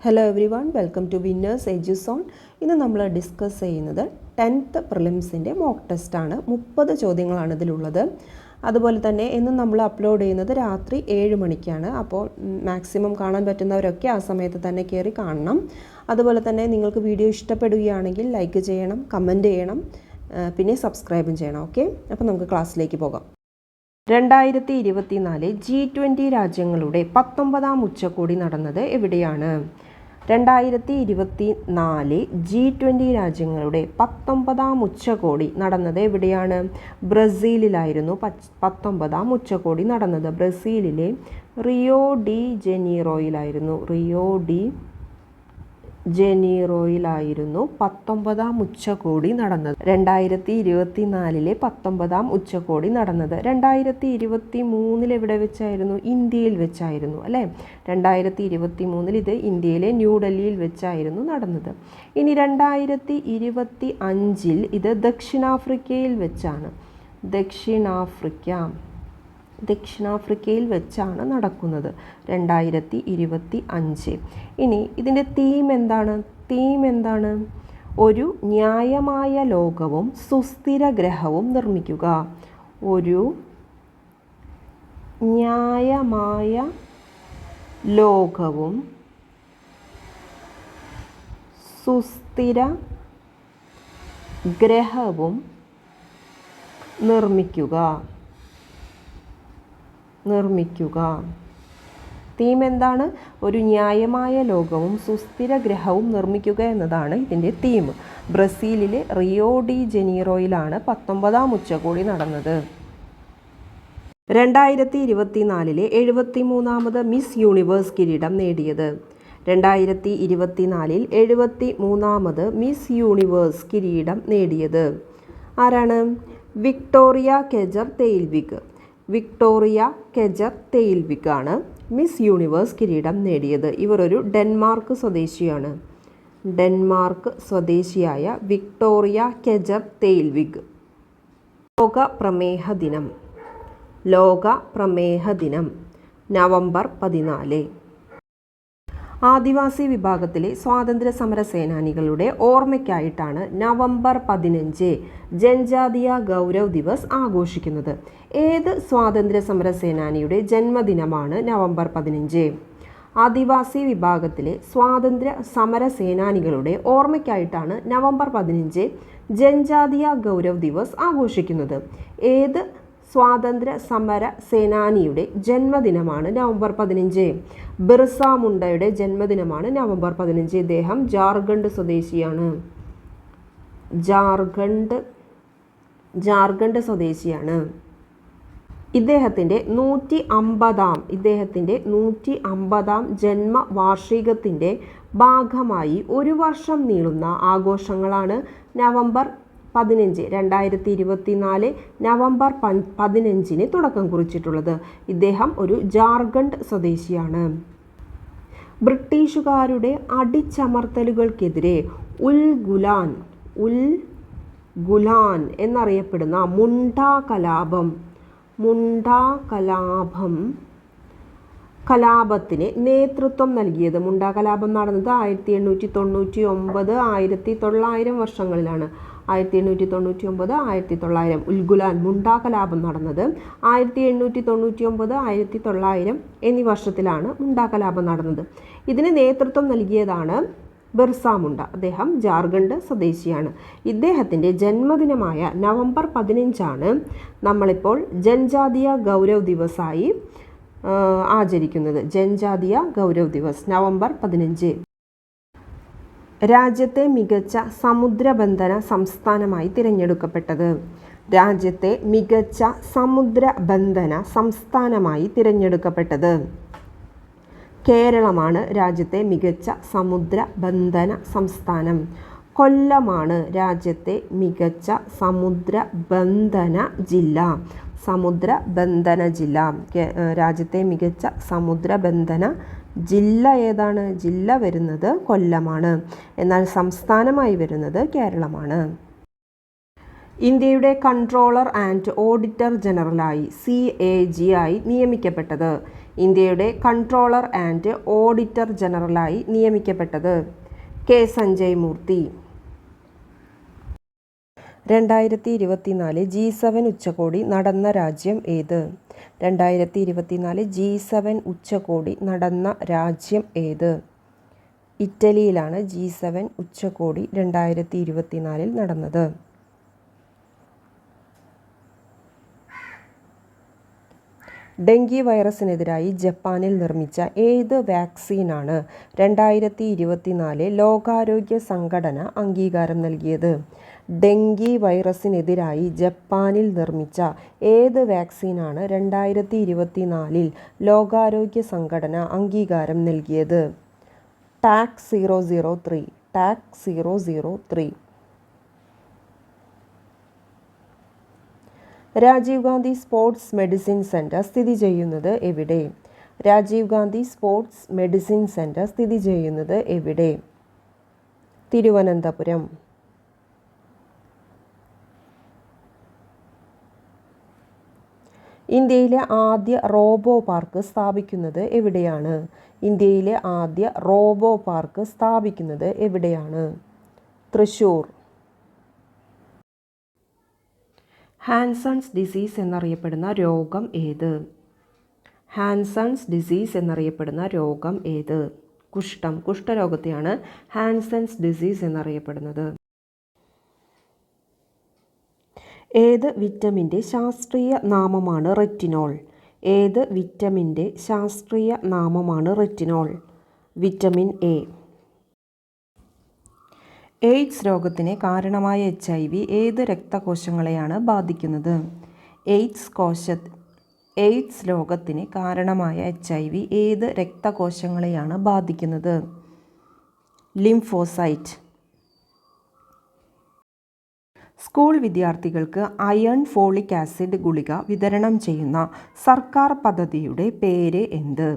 Hello everyone, welcome to Winners Eduzone. ഇന്ന് നമ്മൾ discuss ചെയ്യുന്നത് 10th പ്രിലിംസിൻ്റെ മോക്ക് ടെസ്റ്റാണ്. 30 ചോദ്യങ്ങളാണ് ഇതിലുള്ളത്. അതുപോലെ തന്നെ ഇന്ന് നമ്മൾ അപ്ലോഡ് ചെയ്യുന്നത് രാത്രി 7 മണിക്കാണ്. അപ്പോൾ മാക്സിമം കാണാൻ പറ്റുന്നവരൊക്കെ ആ സമയത്ത് തന്നെ കയറി കാണണം. അതുപോലെ തന്നെ നിങ്ങൾക്ക് വീഡിയോ ഇഷ്ടപ്പെടുകയാണെങ്കിൽ ലൈക്ക് ചെയ്യണം, കമൻറ്റ് ചെയ്യണം, പിന്നെ സബ്സ്ക്രൈബും ചെയ്യണം. ഓക്കെ, അപ്പോൾ നമുക്ക് ക്ലാസ്സിലേക്ക് പോകാം. 2024 G20 രാജ്യങ്ങളുടെ 19ാം ഉച്ചകോടി നടന്നത് എവിടെയാണ്? 2024 G20 രാജ്യങ്ങളുടെ 19ാം ഉച്ചകോടി നടന്നത് എവിടെയാണ്? ബ്രസീലിലായിരുന്നു 19ാം ഉച്ചകോടി നടന്നത്. ബ്രസീലിലെ റിയോ ഡി ജനീറോയിലായിരുന്നു. 19ാം ഉച്ചകോടി നടന്നത്. 2024 19ാം ഉച്ചകോടി നടന്നത്. 2023 എവിടെ വെച്ചായിരുന്നു? ഇന്ത്യയിൽ വെച്ചായിരുന്നു അല്ലേ? 2023 ഇത് ഇന്ത്യയിലെ ന്യൂഡൽഹിയിൽ വെച്ചായിരുന്നു നടന്നത്. ഇനി 2025 ഇത് ദക്ഷിണാഫ്രിക്കയിൽ വെച്ചാണ്. ദക്ഷിണാഫ്രിക്കയിൽ വെച്ചാണ് നടക്കുന്നത് 2025. ഇനി ഇതിൻ്റെ തീം എന്താണ്? ഒരു ന്യായമായ ലോകവും സുസ്ഥിര ഗ്രഹവും നിർമ്മിക്കുക. ഒരു ന്യായമായ ലോകവും സുസ്ഥിര ഗ്രഹവും നിർമ്മിക്കുക. തീം എന്താണ്? ഒരു ന്യായമായ ലോകവും സുസ്ഥിര ഗ്രഹവും നിർമ്മിക്കുക എന്നതാണ് ഇതിൻ്റെ തീം. ബ്രസീലിലെ റിയോ ഡി ജനീറോയിലാണ് 19ാം ഉച്ചകോടി നടന്നത്. 2024 73ാമത് മിസ് യൂണിവേഴ്സ് കിരീടം നേടിയത്. 2024 73ാമത് മിസ് യൂണിവേഴ്സ് കിരീടം നേടിയത് ആരാണ്? വിക്ടോറിയ കെജർ തെയിൽവിക് ആണ് മിസ് യൂണിവേഴ്സ് കിരീടം നേടിയത്. ഇവർ ഒരു ഡെൻമാർക്ക് സ്വദേശിയായ വിക്ടോറിയ കെജർ തെയിൽവിക്. ലോക പ്രമേഹ ദിനം നവംബർ 14. ആദിവാസി വിഭാഗത്തിലെ സ്വാതന്ത്ര്യ സമര സേനാനികളുടെ ഓർമ്മയ്ക്കായിട്ടാണ് നവംബർ 15 ജൻജാതീയ ഗൗരവ് ദിവസ് ആഘോഷിക്കുന്നത്. ഏത് സ്വാതന്ത്ര്യ സമര സേനാനിയുടെ ജന്മദിനമാണ് നവംബർ 15? ആദിവാസി വിഭാഗത്തിലെ സ്വാതന്ത്ര്യ സമര സേനാനികളുടെ ഓർമ്മയ്ക്കായിട്ടാണ് നവംബർ 15 ജൻജാതീയ ഗൗരവ് ദിവസ് ആഘോഷിക്കുന്നത്. ഏത് സ്വാതന്ത്ര്യ സമര സേനാനിയുടെ ജന്മദിനമാണ് നവംബർ 15? ബിർസ മുണ്ടയുടെ ജന്മദിനമാണ് നവംബർ 15. ഇദ്ദേഹം ജാർഖണ്ഡ് സ്വദേശിയാണ്. ഇദ്ദേഹത്തിൻ്റെ 150ാം ജന്മവാർഷികത്തിൻ്റെ ഭാഗമായി ഒരു വർഷം നീളുന്ന ആഘോഷങ്ങളാണ് നവംബർ 15 2024 നവംബർ 15 തുടക്കം കുറിച്ചിട്ടുള്ളത്. ഇദ്ദേഹം ഒരു ജാർഖണ്ഡ് സ്വദേശിയാണ്. ബ്രിട്ടീഷുകാരുടെ അടിച്ചമർത്തലുകൾക്കെതിരെ ഉൽ ഗുലാൻ എന്നറിയപ്പെടുന്ന കലാപത്തിന് നേതൃത്വം നൽകിയത്. മുണ്ട കലാപം നടന്നത് 1899 1900 വർഷങ്ങളിലാണ്. 1899 1900. ഉൽഗുലാൻ മുണ്ട കലാപം നടന്നത് 1899 1900 എന്നീ വർഷത്തിലാണ് മുണ്ട കലാപം നടന്നത്. ഇതിന് നേതൃത്വം നൽകിയതാണ് ബിർസ മുണ്ട. അദ്ദേഹം ജാർഖണ്ഡ് സ്വദേശിയാണ്. ഇദ്ദേഹത്തിൻ്റെ ജന്മദിനമായ നവംബർ 15 നമ്മളിപ്പോൾ ജൻജാതീയ ഗൗരവ് ദിവസായി ആചരിക്കുന്നത്. ജൻജാതീയ ഗൗരവ് ദിവസ് നവംബർ 15. രാജ്യത്തെ മികച്ച സമുദ്രബന്ധന സംസ്ഥാനമായി തിരഞ്ഞെടുക്കപ്പെട്ടത് കേരളമാണ്. രാജ്യത്തെ മികച്ച സമുദ്രബന്ധന സംസ്ഥാനം. കൊല്ലമാണ് രാജ്യത്തെ മികച്ച സമുദ്രബന്ധന ജില്ല. രാജ്യത്തെ മികച്ച സമുദ്രബന്ധന ജില്ല ഏതാണ്? ജില്ല വരുന്നത് കൊല്ലമാണ്. എന്നാൽ സംസ്ഥാനമായി വരുന്നത് കേരളമാണ്. ഇന്ത്യയുടെ കൺട്രോളർ ആൻഡ് ഓഡിറ്റർ ജനറലായി CAG നിയമിക്കപ്പെട്ടത് ഇന്ത്യയുടെ കൺട്രോളർ ആൻഡ് ഓഡിറ്റർ ജനറലായി നിയമിക്കപ്പെട്ടത്? കെ സഞ്ജയ് മൂർത്തി. 2024 G7 ഉച്ചകോടി നടന്ന രാജ്യം ഏത്? 2024 G7 ഉച്ചകോടി നടന്ന രാജ്യം ഏത്? ഇറ്റലിയിലാണ് G7 ഉച്ചകോടി 2024 നടന്നത്. ഡെങ്കി വൈറസിനെതിരായി ജപ്പാനിൽ നിർമ്മിച്ച ഏത് വാക്സിനാണ് 2024 ലോകാരോഗ്യ സംഘടന അംഗീകാരം നൽകിയത്? ഡെങ്കി വൈറസിനെതിരായി ജപ്പാനിൽ നിർമ്മിച്ച ഏത് വാക്സിനാണ് 2024 ലോകാരോഗ്യ സംഘടന അംഗീകാരം നൽകിയത്? ടാക് 003. Rajiv Gandhi sports medicine centre സ്ഥിതി ചെയ്യുന്നത് എവിടെ? Rajiv Gandhi sports medicine centre സ്ഥിതി ചെയ്യുന്നത് എവിടെ? തിരുവനന്തപുരം. ഇന്ത്യയിലെ ആദ്യ റോബോ പാർക്ക് സ്ഥാപിക്കുന്നത് എവിടെയാണ്? ഇന്ത്യയിലെ ആദ്യ റോബോ പാർക്ക് സ്ഥാപിക്കുന്നത് എവിടെയാണ്? തൃശ്ശൂർ. ഹാൻസൺസ് ഡിസീസ് എന്നറിയപ്പെടുന്ന രോഗം ഏത്? ഹാൻസൺസ് ഡിസീസ് എന്നറിയപ്പെടുന്ന രോഗം ഏത്? കുഷ്ഠം. കുഷ്ഠരോഗത്തെയാണ് ഹാൻസൺസ് ഡിസീസ് എന്നറിയപ്പെടുന്നത്. ഏത് വിറ്റമിൻ്റെ ശാസ്ത്രീയ നാമമാണ് റെറ്റിനോൾ? ഏത് വിറ്റമിൻ്റെ ശാസ്ത്രീയ നാമമാണ് റെറ്റിനോൾ? Vitamin A. എയ്ഡ്സ് രോഗത്തിന് കാരണമായ HIV ഏത് രക്തകോശങ്ങളെയാണ് ബാധിക്കുന്നത്? എയ്ഡ്സ് രോഗത്തിന് കാരണമായ HIV ഏത് രക്തകോശങ്ങളെയാണ് ബാധിക്കുന്നത്? ലിംഫോസൈറ്റ്. സ്കൂൾ വിദ്യാർത്ഥികൾക്ക് അയൺ ഫോളിക് ആസിഡ് ഗുളിക വിതരണം ചെയ്യുന്ന സർക്കാർ പദ്ധതിയുടെ പേര് എന്ത്?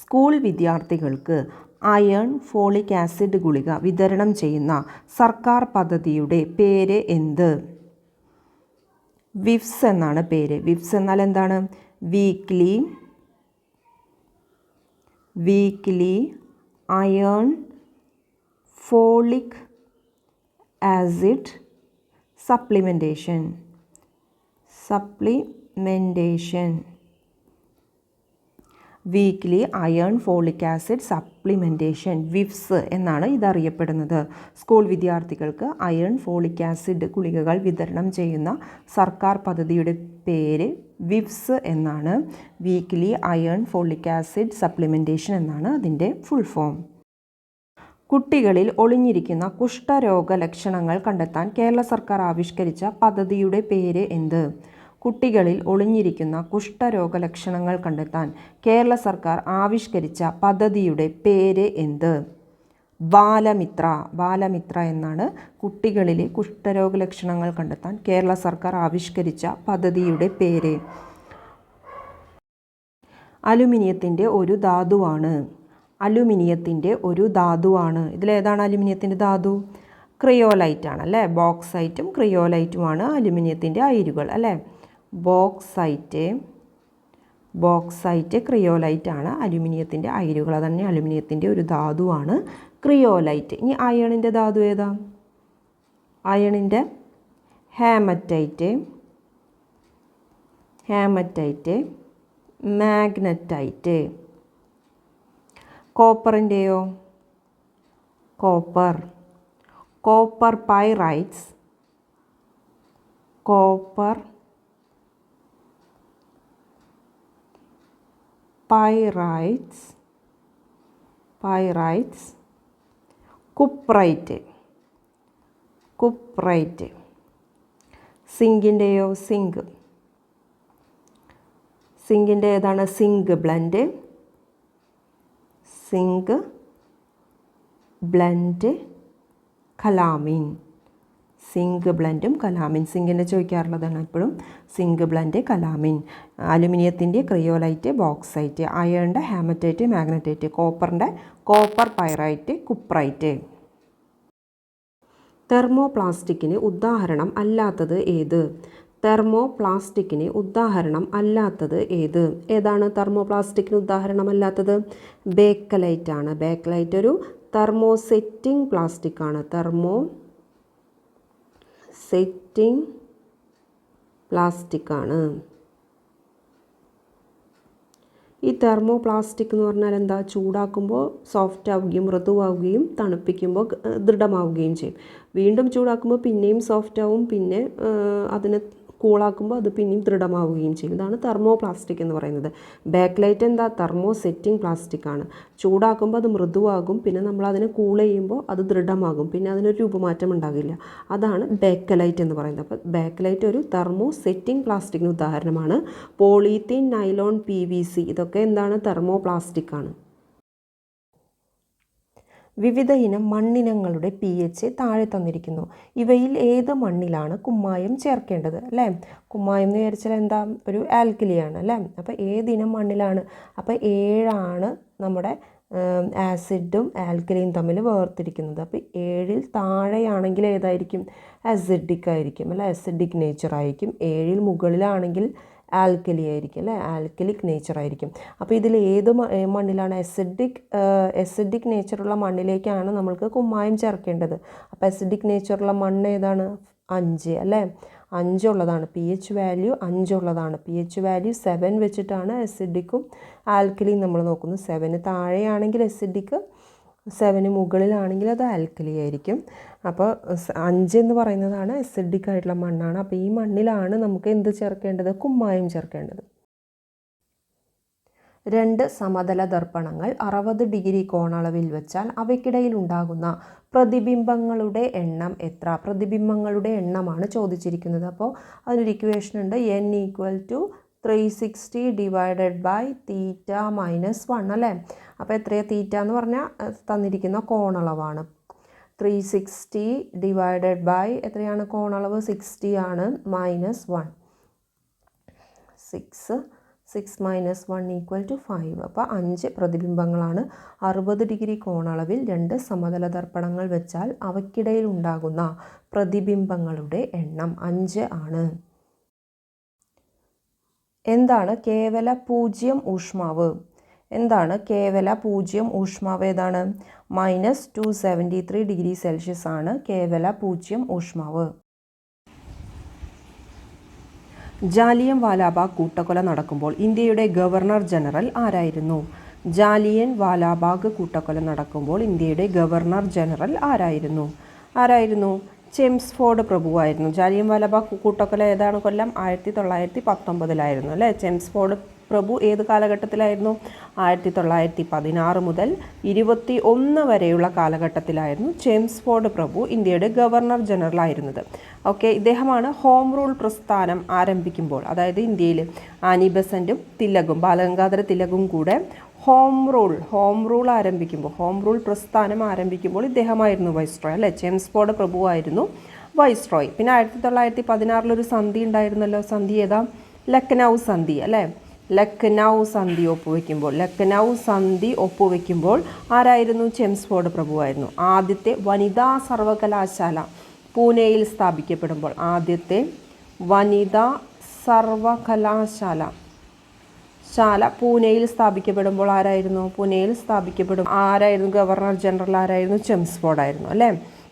സ്കൂൾ വിദ്യാർത്ഥികൾക്ക് അയൺ ഫോളിക് ആസിഡ് ഗുളിക വിതരണം ചെയ്യുന്ന സർക്കാർ പദ്ധതിയുടെ പേര് എന്ത്? വിഫ്സ് എന്നാണ് പേര്. വിഫ്സ് എന്നാൽ എന്താണ്? Weekly iron folic acid supplementation. Weekly iron folic acid supplementation, വിഫ്സ് എന്നാണ് ഇതറിയപ്പെടുന്നത്. സ്കൂൾ വിദ്യാർത്ഥികൾക്ക് അയൺ ഫോളിക് ആസിഡ് ഗുളികകൾ വിതരണം ചെയ്യുന്ന സർക്കാർ പദ്ധതിയുടെ പേര് വിഫ്സ് എന്നാണ്. Weekly iron folic acid supplementation എന്നാണ് അതിൻ്റെ ഫുൾ ഫോം. കുട്ടികളിൽ ഒളിഞ്ഞിരിക്കുന്ന കുഷ്ഠരോഗ ലക്ഷണങ്ങൾ കണ്ടെത്താൻ കേരള സർക്കാർ ആവിഷ്കരിച്ച പദ്ധതിയുടെ പേര് എന്ത്? കുട്ടികളിൽ ഒളിഞ്ഞിരിക്കുന്ന കുഷ്ഠരോഗ ലക്ഷണങ്ങൾ കണ്ടെത്താൻ കേരള സർക്കാർ ആവിഷ്കരിച്ച പദ്ധതിയുടെ പേര് എന്ത്? ബാലമിത്ര എന്നാണ് കുട്ടികളിലെ കുഷ്ഠരോഗ ലക്ഷണങ്ങൾ കണ്ടെത്താൻ കേരള സർക്കാർ ആവിഷ്കരിച്ച പദ്ധതിയുടെ പേര്. അലുമിനിയത്തിൻ്റെ ഒരു ധാതുവാണ്. ഇതിലേതാണ് അലുമിനിയത്തിൻ്റെ ധാതു? ക്രിയോലൈറ്റ് ആണ് അല്ലേ? ബോക്സൈറ്റും ക്രിയോലൈറ്റുമാണ് അലുമിനിയത്തിൻ്റെ അയിരുകൾ അല്ലേ? ബോക്സൈറ്റ് ക്രിയോലൈറ്റ് ആണ് അലുമിനിയത്തിൻ്റെ അയിരുകൾ. അതന്നെ അലുമിനിയത്തിൻ്റെ ഒരു ധാതുവാണ് ക്രിയോലൈറ്റ്. ഇനി അയണിൻ്റെ ധാതു ഏതാ? അയണിൻ്റെ ഹേമറ്റൈറ്റ്, മാഗ്നറ്റൈറ്റ്. കോപ്പറിൻ്റെയോ? Copper pyrites, cuprite. സിങ്കിൻ്റെയോ? സിങ്കിൻ്റെ ഏതാണ്? Zinc blende, calamine. സിങ്ക് ബ്ലെൻഡും കലാമിൻ. സിങ്കിൻ്റെ ചോദിക്കാറുള്ളതാണ് എപ്പോഴും. Zinc blende, calamine. അലുമിനിയത്തിൻ്റെ ക്രിയോലൈറ്റ്, ബോക്സൈറ്റ്. അയണിൻ്റെ ഹാമറ്റൈറ്റ്, മാഗ്നറ്റൈറ്റ്. കോപ്പറിൻ്റെ കോപ്പർ പൈറൈറ്റ്, കുപ്രൈറ്റ്. തെർമോപ്ലാസ്റ്റിക്കിന് ഉദാഹരണം അല്ലാത്തത് ഏത്? തെർമോപ്ലാസ്റ്റിക്കിന് ഉദാഹരണം അല്ലാത്തത് ഏത്? ഏതാണ് തെർമോപ്ലാസ്റ്റിക്കിന് ഉദാഹരണം അല്ലാത്തത്? ബേക്കലൈറ്റ് ആണ്. ബേക്കലൈറ്റ് ഒരു തെർമോസെറ്റിംഗ് പ്ലാസ്റ്റിക് ആണ്. തെർമോസെറ്റിംഗ് പ്ലാസ്റ്റിക് ആണ്. ഈ തെർമോപ്ലാസ്റ്റിക് എന്ന് പറഞ്ഞാൽ എന്താ? ചൂടാക്കുമ്പോൾ സോഫ്റ്റ് ആവുകയും മൃദുവാവുകയും തണുപ്പിക്കുമ്പോൾ ദൃഢമാവുകയും ചെയ്യും. വീണ്ടും ചൂടാക്കുമ്പോൾ പിന്നെയും സോഫ്റ്റ് ആവും, പിന്നെ അതിനെ കൂളാക്കുമ്പോൾ അത് പിന്നെയും ദൃഢമാവുകയും ചെയ്യും. ഇതാണ് തെർമോപ്ലാസ്റ്റിക് എന്ന് പറയുന്നത്. ബാക്ക്ലൈറ്റ് എന്താ? തെർമോസെറ്റിംഗ് പ്ലാസ്റ്റിക് ആണ്. ചൂടാക്കുമ്പോൾ അത് മൃദുവാകും, പിന്നെ നമ്മൾ അതിനെ കൂൾ ചെയ്യുമ്പോൾ അത് ദൃഢമാകും, പിന്നെ അതിനൊരു രൂപമാറ്റം ഉണ്ടാകില്ല. അതാണ് ബാക്ക്ലൈറ്റ് എന്ന് പറയുന്നത്. അപ്പോൾ ബാക്ക്ലൈറ്റ് ഒരു തെർമോസെറ്റിംഗ് പ്ലാസ്റ്റിക്കിന് ഉദാഹരണമാണ്. പോളിത്തീൻ, നൈലോൺ, PVC ഇതൊക്കെ എന്താണ്? തെർമോപ്ലാസ്റ്റിക് ആണ്. വിവിധ ഇനം മണ്ണിനങ്ങളുടെ pH താഴെ തന്നിരിക്കുന്നു. ഇവയിൽ ഏത് മണ്ണിലാണ് കുമ്മായം ചേർക്കേണ്ടത്? അല്ലേ? കുമ്മായം എന്ന് വിചാരിച്ചാൽ എന്താ? ഒരു ആൽക്കലിയാണ് അല്ലേ? അപ്പോൾ ഏതിനം മണ്ണിലാണ്? അപ്പോൾ 7 നമ്മുടെ ആസിഡും ആൽക്കലിയും തമ്മിൽ വേർതിരിക്കുന്നത്. അപ്പോൾ 7 താഴെയാണെങ്കിൽ ഏതായിരിക്കും? അസിഡിക് ആയിരിക്കും അല്ലേ? അസിഡിക് നേച്ചർ ആയിരിക്കും. 7 മുകളിലാണെങ്കിൽ ആൽക്കലി ആയിരിക്കും അല്ലേ? ആൽക്കലിക് നേച്ചർ ആയിരിക്കും. അപ്പോൾ ഇതിൽ ഏത് മണ്ണിലാണ്? അസിഡിക് നേച്ചറുള്ള മണ്ണിലേക്കാണ് നമ്മൾക്ക് കുമ്മായം ചേർക്കേണ്ടത്. അപ്പോൾ അസിഡിക് നേച്ചറുള്ള മണ്ണ് ഏതാണ്? 5 അല്ലേ? 5 ഉള്ളതാണ്. pH വാല്യൂ 5 ഉള്ളതാണ്. pH വാല്യൂ 7 വെച്ചിട്ടാണ് അസിഡിക്കും ആൽക്കലിയും നമ്മൾ നോക്കുന്നത്. 7 താഴെയാണെങ്കിൽ അസിഡിക്, 7 മുകളിലാണെങ്കിൽ അത് ആൽക്കലി ആയിരിക്കും. അപ്പോൾ 5 എന്ന് പറയുന്നതാണ് അസിഡിക് ആയിട്ടുള്ള മണ്ണാണ്. അപ്പോൾ ഈ മണ്ണിലാണ് നമുക്ക് എന്ത് ചേർക്കേണ്ടത്? കുമ്മായം ചേർക്കേണ്ടത്. 2 സമതല ദർപ്പണങ്ങൾ 60 ഡിഗ്രി കോണളവിൽ വെച്ചാൽ അവയ്ക്കിടയിൽ ഉണ്ടാകുന്ന പ്രതിബിംബങ്ങളുടെ എണ്ണം എത്ര? പ്രതിബിംബങ്ങളുടെ എണ്ണമാണ് ചോദിച്ചിരിക്കുന്നത്. അപ്പോൾ അതിനൊരു ഇക്വേഷൻ ഉണ്ട്. n = 360 divided by theta minus 1 അല്ലേ? അപ്പോൾ എത്രയാണ് തീറ്റ എന്ന് പറഞ്ഞാൽ തന്നിരിക്കുന്ന കോണളവാണ്. 360 ഡിവൈഡഡ് ബൈ എത്രയാണ് കോണളവ്? 60 ആണ്. -1 6 മൈനസ് 1 = 5. അപ്പോൾ 5 പ്രതിബിംബങ്ങളാണ്. 60 ഡിഗ്രി കോണളവിൽ 2 സമതല ദർപ്പണങ്ങൾ വെച്ചാൽ അവയ്ക്കിടയിൽ ഉണ്ടാകുന്ന പ്രതിബിംബങ്ങളുടെ എണ്ണം 5 ആണ്. എന്താണ് കേവല 0 ഊഷ്മാവ്? എന്താണ് കേവല 0 ഊഷ്മാവ്? ഏതാണ്? -273 ഡിഗ്രി സെൽഷ്യസ് ആണ് കേവല 0 ഊഷ്മാവ്. ജാലിയൻ വാലാബാഗ് കൂട്ടക്കൊല നടക്കുമ്പോൾ ഇന്ത്യയുടെ ഗവർണർ ജനറൽ ആരായിരുന്നു? ജാലിയൻ വാലാബാഗ് കൂട്ടക്കൊല നടക്കുമ്പോൾ ഇന്ത്യയുടെ ഗവർണർ ജനറൽ ആരായിരുന്നു? ചെംസ്ഫോർഡ് പ്രഭുവായിരുന്നു. ജാലിയൻ വാലാബാഗ് കൂട്ടക്കൊല ഏതാണ് കൊല്ലം? 1919 അല്ലേ? ചെംസ്ഫോർഡ് പ്രഭു ഏത് കാലഘട്ടത്തിലായിരുന്നു? 1916 മുതൽ 21 വരെയുള്ള കാലഘട്ടത്തിലായിരുന്നു ചെംസ്ഫോർഡ് പ്രഭു ഇന്ത്യയുടെ ഗവർണർ ജനറൽ ആയിരുന്നത്. ഓക്കെ, ഇദ്ദേഹമാണ് ഹോം റൂൾ പ്രസ്ഥാനം ആരംഭിക്കുമ്പോൾ, അതായത് ഇന്ത്യയിൽ ആനി ബസന്റും തിലകും, ബാലഗംഗാധര തിലകും കൂടെ ഹോം റൂൾ ആരംഭിക്കുമ്പോൾ, ഹോം റൂൾ പ്രസ്ഥാനം ആരംഭിക്കുമ്പോൾ ഇദ്ദേഹമായിരുന്നു വൈസ്രോയ് അല്ലേ? ചെംസ്ഫോർഡ് പ്രഭുവായിരുന്നു വൈസ്രോയ്. പിന്നെ 1916 ഒരു സന്ധി ഉണ്ടായിരുന്നല്ലോ. സന്ധി ഏതാ? ലക്നൗ സന്ധി അല്ലേ? ലക്നൗ സന്ധി ഒപ്പുവെക്കുമ്പോൾ ആരായിരുന്നു? ചെംസ്ഫോർഡ് പ്രഭുവായിരുന്നു. ആദ്യത്തെ വനിതാ സർവകലാശാല പൂനെയിൽ സ്ഥാപിക്കപ്പെടുമ്പോൾ, ആദ്യത്തെ വനിതാ സർവകലാശാല പൂനെയിൽ സ്ഥാപിക്കപ്പെടുമ്പോൾ ആരായിരുന്നു? ഗവർണർ ജനറൽ ആരായിരുന്നു? ചെംസ്ഫോർഡ് ആയിരുന്നു അല്ലേ?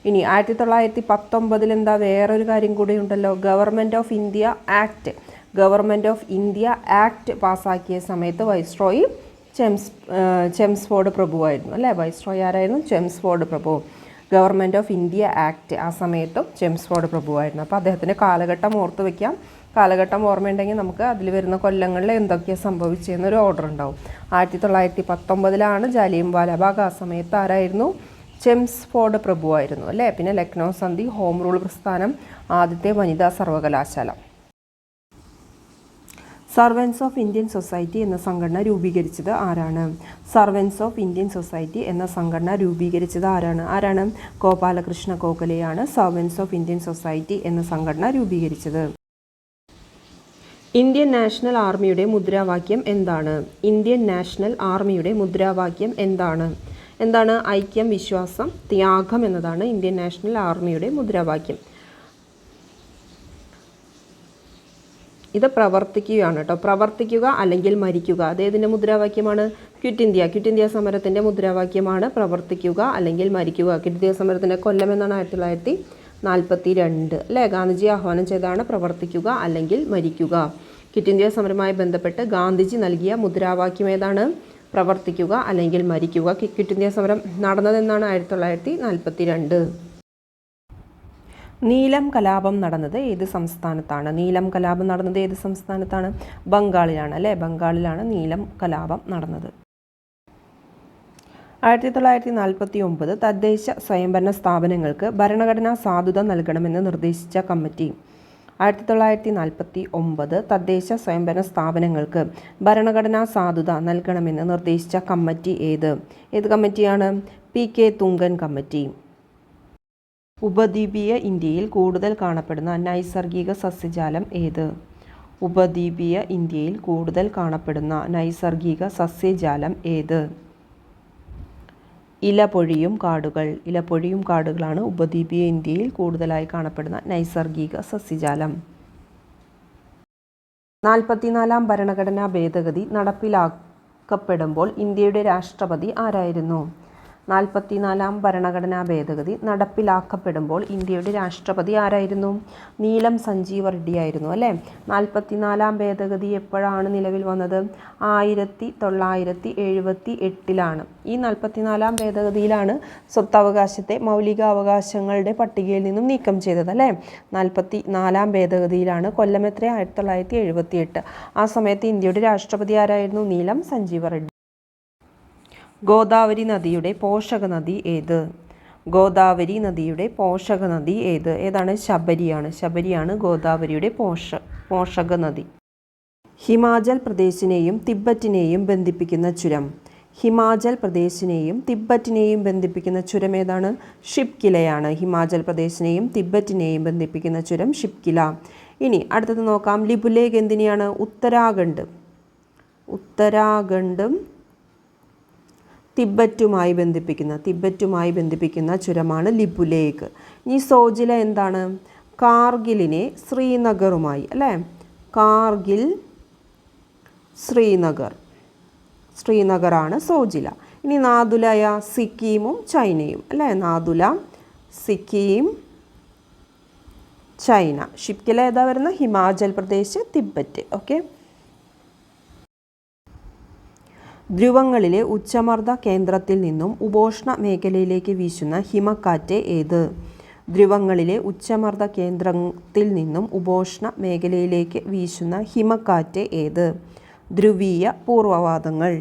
ഇനി 1919 എന്താ വേറൊരു കാര്യം കൂടി ഉണ്ടല്ലോ. ഗവൺമെൻറ് ഓഫ് ഇന്ത്യ ആക്ട് പാസ്സാക്കിയ സമയത്ത് വൈസ്രോയി ചെംസ്ഫോർഡ് പ്രഭുവായിരുന്നു അല്ലേ? വൈസ്രോയി ആരായിരുന്നു? Chelmsford Prabhu. Government of India act ആ സമയത്തും ചെംസ്ഫോർഡ് പ്രഭുവായിരുന്നു. അപ്പോൾ അദ്ദേഹത്തിൻ്റെ കാലഘട്ടം ഓർത്ത് വയ്ക്കാം. കാലഘട്ടം ഓർമ്മയുണ്ടെങ്കിൽ നമുക്ക് അതിൽ വരുന്ന കൊല്ലങ്ങളിൽ എന്തൊക്കെയാണ് സംഭവിച്ചതെന്നൊരു ഓർഡർ ഉണ്ടാവും. 1919 ജാലിയൻ വാലാബാഗ്. ആ സമയത്ത് ആരായിരുന്നു? ചെംസ്ഫോർഡ് പ്രഭുവായിരുന്നു അല്ലേ? പിന്നെ ലക്നൗ സന്ധി, ഹോം റൂൾ പ്രസ്ഥാനം, ആദ്യത്തെ വനിതാ സർവകലാശാല. സർവൻസ് ഓഫ് ഇന്ത്യൻ സൊസൈറ്റി എന്ന സംഘടന രൂപീകരിച്ചത് ആരാണ്? ആരാണ്? ഗോപാലകൃഷ്ണ ഗോഖലെയാണ് സർവൻസ് ഓഫ് ഇന്ത്യൻ സൊസൈറ്റി എന്ന സംഘടന രൂപീകരിച്ചത്. ഇന്ത്യൻ നാഷണൽ ആർമിയുടെ മുദ്രാവാക്യം എന്താണ്? എന്താണ്? ഐക്യം, വിശ്വാസം, ത്യാഗം എന്നതാണ് ഇന്ത്യൻ നാഷണൽ ആർമിയുടെ മുദ്രാവാക്യം. ഇത് പ്രവർത്തിക്കുകയാണ് കേട്ടോ. പ്രവർത്തിക്കുക അല്ലെങ്കിൽ മരിക്കുക. അതേതിൻ്റെ മുദ്രാവാക്യമാണ്? Quit India. ക്വിറ്റ് ഇന്ത്യ സമരത്തിൻ്റെ മുദ്രാവാക്യമാണ് പ്രവർത്തിക്കുക അല്ലെങ്കിൽ മരിക്കുക. ക്വിറ്റ് ഇന്ത്യ സമരത്തിൻ്റെ കൊല്ലം എന്നാണ് 1942 അല്ലേ? ഗാന്ധിജി ആഹ്വാനം ചെയ്താണ് പ്രവർത്തിക്കുക അല്ലെങ്കിൽ മരിക്കുക. ക്വിറ്റ് ഇന്ത്യ സമരവുമായി ബന്ധപ്പെട്ട് ഗാന്ധിജി നൽകിയ മുദ്രാവാക്യം ഏതാണ്? പ്രവർത്തിക്കുക അല്ലെങ്കിൽ മരിക്കുക. ക്വിറ്റ് ഇന്ത്യ സമരം നടന്നതെന്നാണ് 1942. നീലം കലാപം നടന്നത് ഏത് സംസ്ഥാനത്താണ്? നീലം കലാപം നടന്നത് ഏത് സംസ്ഥാനത്താണ്? ബംഗാളിലാണ് അല്ലേ? ബംഗാളിലാണ് നീലം കലാപം നടന്നത്. 1949 തദ്ദേശ സ്വയംഭരണ സ്ഥാപനങ്ങൾക്ക് ഭരണഘടനാ സാധുത നൽകണമെന്ന് നിർദ്ദേശിച്ച കമ്മിറ്റി. 1949 തദ്ദേശ സ്വയംഭരണ സ്ഥാപനങ്ങൾക്ക് ഭരണഘടനാ സാധുത നൽകണമെന്ന് നിർദ്ദേശിച്ച കമ്മിറ്റി ഏത് കമ്മിറ്റിയാണ്? PK Thungon committee. ഉപദ്വീപീയ ഇന്ത്യയിൽ കൂടുതൽ കാണപ്പെടുന്ന നൈസർഗിക സസ്യജാലം ഏത്? ഉപദ്വീപീയ ഇന്ത്യയിൽ കൂടുതൽ കാണപ്പെടുന്ന നൈസർഗിക സസ്യജാലം ഏത്? ഇലപൊഴിയും കാടുകൾ. ഇലപൊഴിയും കാടുകളാണ് ഉപദ്വീപീയ ഇന്ത്യയിൽ കൂടുതലായി കാണപ്പെടുന്ന നൈസർഗിക സസ്യജാലം. 44-ാം ഭരണഘടനാ ഭേദഗതി നടപ്പിലാക്കപ്പെടുമ്പോൾ ഇന്ത്യയുടെ രാഷ്ട്രപതി ആരായിരുന്നു? 44-ാം ഭരണഘടനാ ഭേദഗതി നടപ്പിലാക്കപ്പെടുമ്പോൾ ഇന്ത്യയുടെ രാഷ്ട്രപതി ആരായിരുന്നു? നീലം സഞ്ജീവ റെഡ്ഡി ആയിരുന്നു അല്ലേ? 44-ാം ഭേദഗതി എപ്പോഴാണ് നിലവിൽ വന്നത്? 1978 ഈ 44-ാം ഭേദഗതിയിലാണ് സ്വത്തവകാശത്തെ മൗലിക അവകാശങ്ങളുടെ പട്ടികയിൽ നിന്നും നീക്കം ചെയ്തത് അല്ലേ? 44-ാം ഭേദഗതിയിലാണ്. കൊല്ലം എത്ര? 1978. ആ സമയത്ത് ഇന്ത്യയുടെ രാഷ്ട്രപതി ആരായിരുന്നു? നീലം സഞ്ജീവ റെഡ്ഡി. ഗോദാവരി നദിയുടെ പോഷക നദി ഏത്? ഗോദാവരി നദിയുടെ പോഷക നദി ഏത്? ഏതാണ്? ശബരിയാണ്. ശബരിയാണ് ഗോദാവരിയുടെ പോഷക നദി. ഹിമാചൽ പ്രദേശിനെയും തിബറ്റിനെയും ബന്ധിപ്പിക്കുന്ന ചുരം. ഹിമാചൽ പ്രദേശിനെയും തിബറ്റിനെയും ബന്ധിപ്പിക്കുന്ന ചുരം ഏതാണ്? ഷിപ്കിലയാണ്. ഹിമാചൽ പ്രദേശിനെയും തിബറ്റിനെയും ബന്ധിപ്പിക്കുന്ന ചുരം ഷിപ്കില. ഇനി അടുത്തത് നോക്കാം. ലിപുലേഖ് എന്തിനെയാണ്? ഉത്തരാഖണ്ഡും തിബറ്റുമായി ബന്ധിപ്പിക്കുന്ന ചുരമാണ് ലിപുലേഖ്. ഇനി സോജില എന്താണ്? കാർഗിലിനെ ശ്രീനഗറുമായി അല്ലേ? കാർഗിൽ ശ്രീനഗറാണ് സോജില. ഇനി നാദുലയ സിക്കിമും ചൈനയും അല്ലേ? നാദുല, സിക്കിം, ചൈന. ഷിപ്കില ഏതാ വരുന്നത്? ഹിമാചൽ പ്രദേശ്, തിബറ്റ്. ഓക്കെ. ധ്രുവങ്ങളിലെ ഉച്ചമർദ്ദ കേന്ദ്രത്തിൽ നിന്നും ഉപോഷ്ണ മേഖലയിലേക്ക് വീശുന്ന ഹിമക്കാറ്റ് ഏത്? ധ്രുവങ്ങളിലെ ഉച്ചമർദ്ദ കേന്ദ്രത്തിൽ നിന്നും ഉപോഷ്ണ മേഖലയിലേക്ക് വീശുന്ന ഹിമക്കാറ്റ് ഏത്? ധ്രുവീയ പൂർവ്വവാദങ്ങൾ.